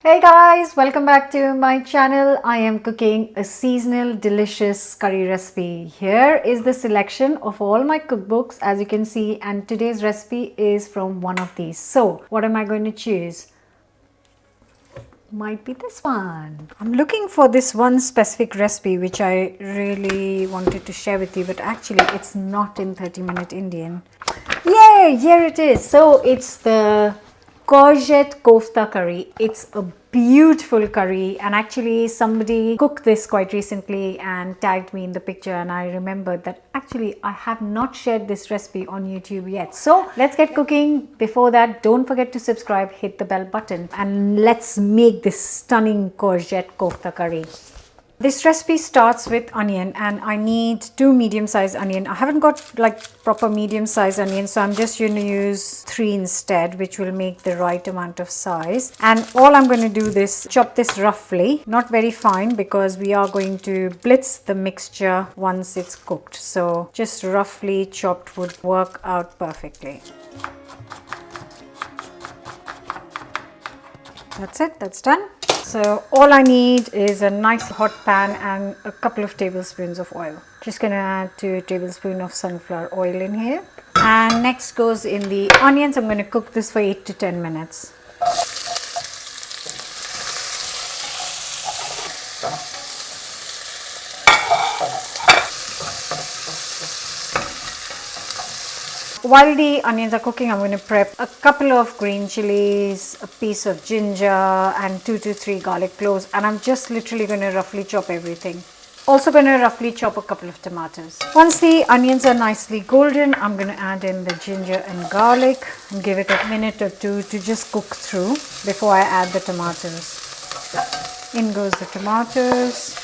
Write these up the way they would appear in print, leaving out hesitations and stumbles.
Hey guys, welcome back to my channel. I am cooking a seasonal delicious curry recipe. Here is the selection of all my cookbooks as you can see, and today's recipe is from one of these. So what am I going to choose? Might be this one. I'm looking for this one specific recipe which I really wanted to share with you, but actually it's not in 30-minute Indian. Yay, here it is. So it's the Courgette Kofta Curry. It's a beautiful curry, and actually somebody cooked this quite recently and tagged me in the picture, and I remembered that actually I have not shared this recipe on YouTube yet. So let's get cooking. Before that, don't forget to subscribe, hit the bell button, and let's make this stunning Courgette Kofta Curry. This recipe starts with onion, and I need 2 medium-sized onion. I haven't got like proper medium-sized onion, so I'm just going to use 3 instead, which will make the right amount of size. And all I'm going to do is chop this roughly, not very fine, because we are going to blitz the mixture once it's cooked. So just roughly chopped would work out perfectly. That's it, that's done. So all I need is a nice hot pan and a couple of tablespoons of oil. Just gonna add 2 tablespoons of sunflower oil in here. And next goes in the onions. I'm gonna cook this for 8 to 10 minutes. While the onions are cooking, I'm going to prep a couple of green chilies, a piece of ginger, and 2 to 3 garlic cloves. And I'm just literally going to roughly chop everything. Also going to roughly chop a couple of tomatoes. Once the onions are nicely golden, I'm going to add in the ginger and garlic and give it a minute or 2 to just cook through before I add the tomatoes. In goes the tomatoes.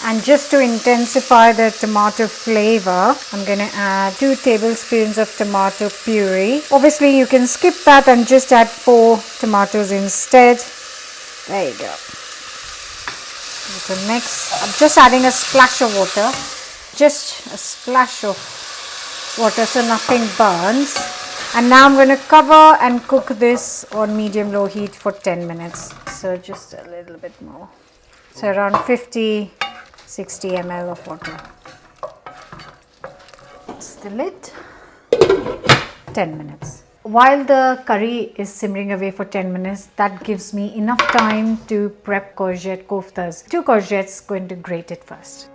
And just to intensify the tomato flavor, I'm going to add 2 tablespoons of tomato puree. Obviously, you can skip that and just add 4 tomatoes instead. There you go. With a mix. I'm just adding a splash of water. Just a splash of water so nothing burns. And now I'm going to cover and cook this on medium-low heat for 10 minutes. So just a little bit more. So around 50-60 ml of water. That's the lid. 10 minutes. While the curry is simmering away for 10 minutes, that gives me enough time to prep courgette koftas. 2 courgettes, going to grate it first.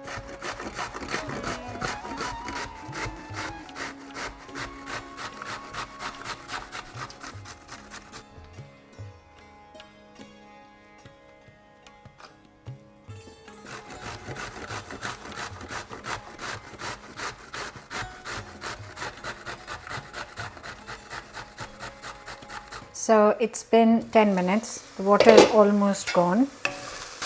So it's been 10 minutes, the water is almost gone.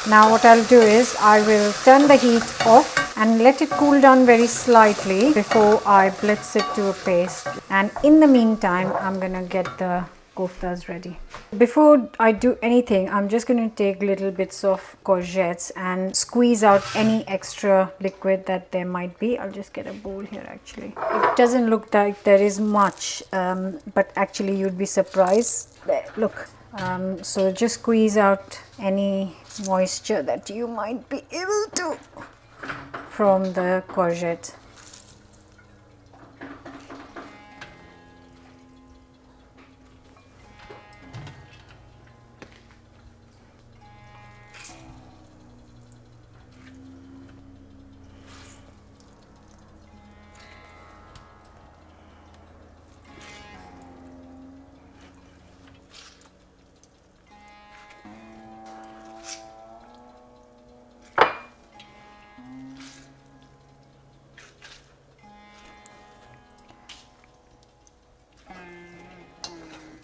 Now what I'll do is I will turn the heat off and let it cool down very slightly before I blitz it to a paste. And in the meantime, I'm gonna get the koftas ready. Before I do anything, I'm just going to take little bits of courgettes and squeeze out any extra liquid that there might be. I'll just get a bowl here actually. It doesn't look like there is much, but actually you'd be surprised. There, look. So just squeeze out any moisture that you might be able to from the courgette.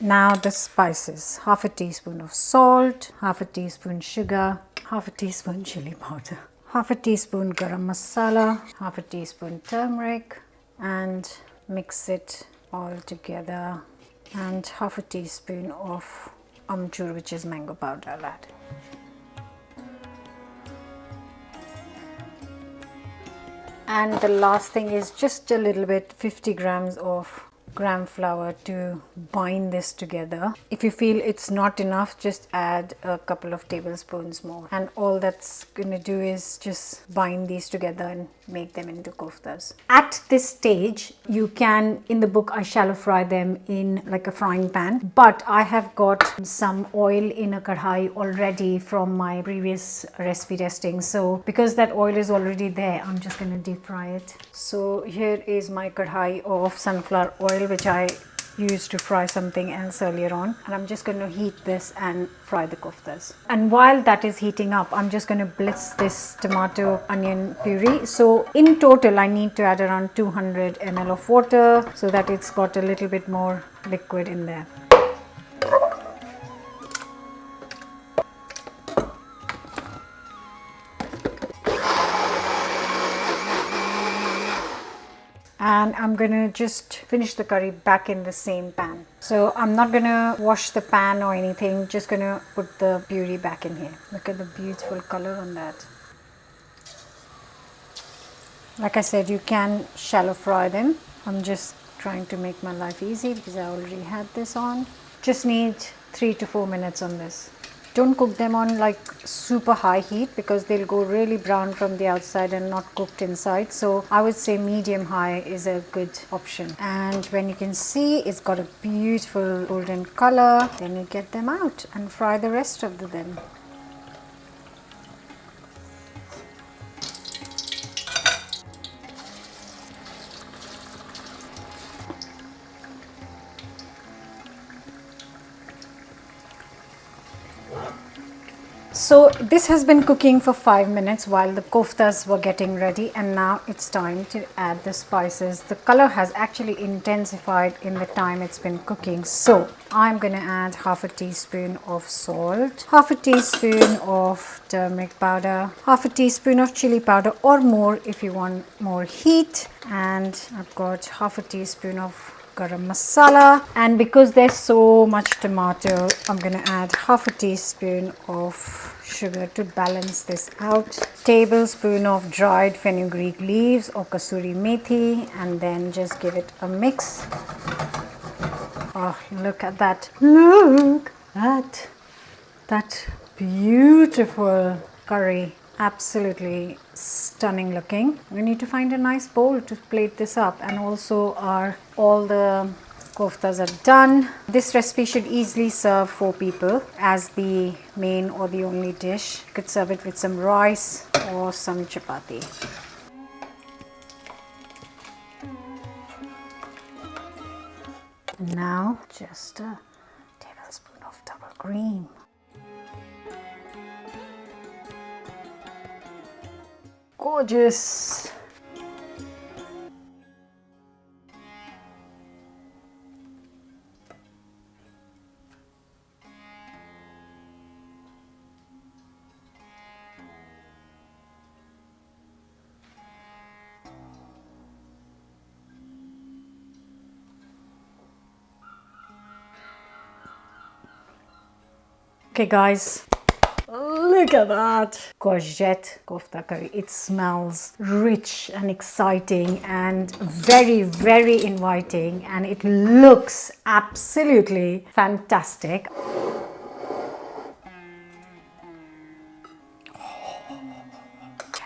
Now the spices, half a teaspoon of salt, half a teaspoon sugar, half a teaspoon chili powder, half a teaspoon garam masala, half a teaspoon turmeric, and mix it all together, and half a teaspoon of amchur, which is mango powder, I'll add. And the last thing is just a little bit, 50 grams of gram flour to bind this together. If you feel it's not enough, just add a couple of tablespoons more. And all that's going to do is just bind these together and make them into koftas. At this stage, you can, in the book, I shallow fry them in like a frying pan. But I have got some oil in a kadhai already from my previous recipe testing. So because that oil is already there, I'm just going to deep fry it. So here is my kadhai of sunflower oil, which I used to fry something else earlier on, and I'm just going to heat this and fry the koftas. And while that is heating up, I'm just going to blitz this tomato onion puree. So in total I need to add around 200 ml of water so that it's got a little bit more liquid in there. And I'm gonna just finish the curry back in the same pan. So I'm not gonna wash the pan or anything, just gonna put the puree back in here. Look at the beautiful color on that. Like I said, you can shallow fry them. I'm just trying to make my life easy because I already had this on. Just need 3 to 4 minutes on this. Don't cook them on like super high heat because they'll go really brown from the outside and not cooked inside. So I would say medium high is a good option. And when you can see it's got a beautiful golden color, then you get them out and fry the rest of them. So this has been cooking for 5 minutes while the koftas were getting ready, and now it's time to add the spices. The color has actually intensified in the time it's been cooking. So I'm going to add half a teaspoon of salt, half a teaspoon of turmeric powder, half a teaspoon of chili powder or more if you want more heat, and I've got half a teaspoon of garam masala. And because there's so much tomato, I'm going to add half a teaspoon of sugar to balance this out, tablespoon of dried fenugreek leaves or kasuri methi, and then just give it a mix. Oh, look at that. Look at that beautiful curry. Absolutely stunning looking. We need to find a nice bowl to plate this up, and also all the koftas are done. This recipe should easily serve 4 people as the main or the only dish. You could serve it with some rice or some chapati. And now just a tablespoon of double cream. Gorgeous. Okay guys, look at that Courgette Kofta Curry. It smells rich and exciting and very, very inviting, and it looks absolutely fantastic.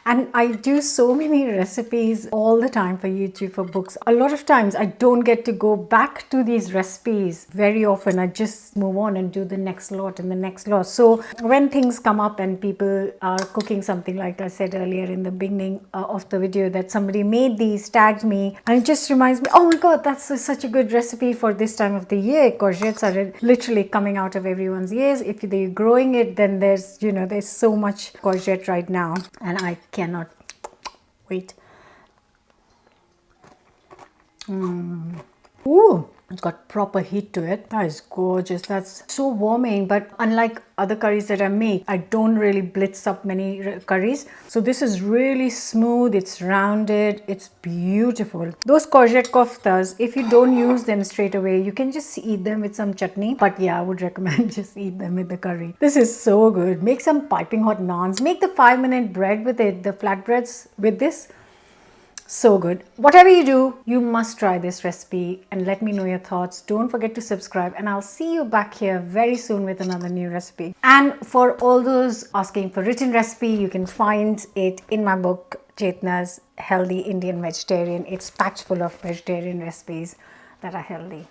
And I do so many recipes all the time for YouTube, for books. A lot of times I don't get to go back to these recipes very often. I just move on and do the next lot and the next lot. So when things come up and people are cooking something, like I said earlier in the beginning of the video, that somebody made these, tagged me, and it just reminds me, oh my god, that's such a good recipe for this time of the year. Courgettes are literally coming out of everyone's ears. If they're growing it, then there's so much courgette right now, and I cannot wait. Ooh, it's got proper heat to it. That is gorgeous. That's so warming. But unlike other curries that I make, I don't really blitz up many curries. So this is really smooth. It's rounded. It's beautiful. Those courgette koftas, if you don't use them straight away, you can just eat them with some chutney. But yeah, I would recommend just eat them with the curry. This is so good. Make some piping hot naans. Make the 5-minute bread with it, the flatbreads with this. So good. Whatever you do, you must try this recipe and let me know your thoughts. Don't forget to subscribe, and I'll see you back here very soon with another new recipe. And for all those asking for written recipe, you can find it in my book, Chetna's Healthy Indian Vegetarian. It's packed full of vegetarian recipes that are healthy.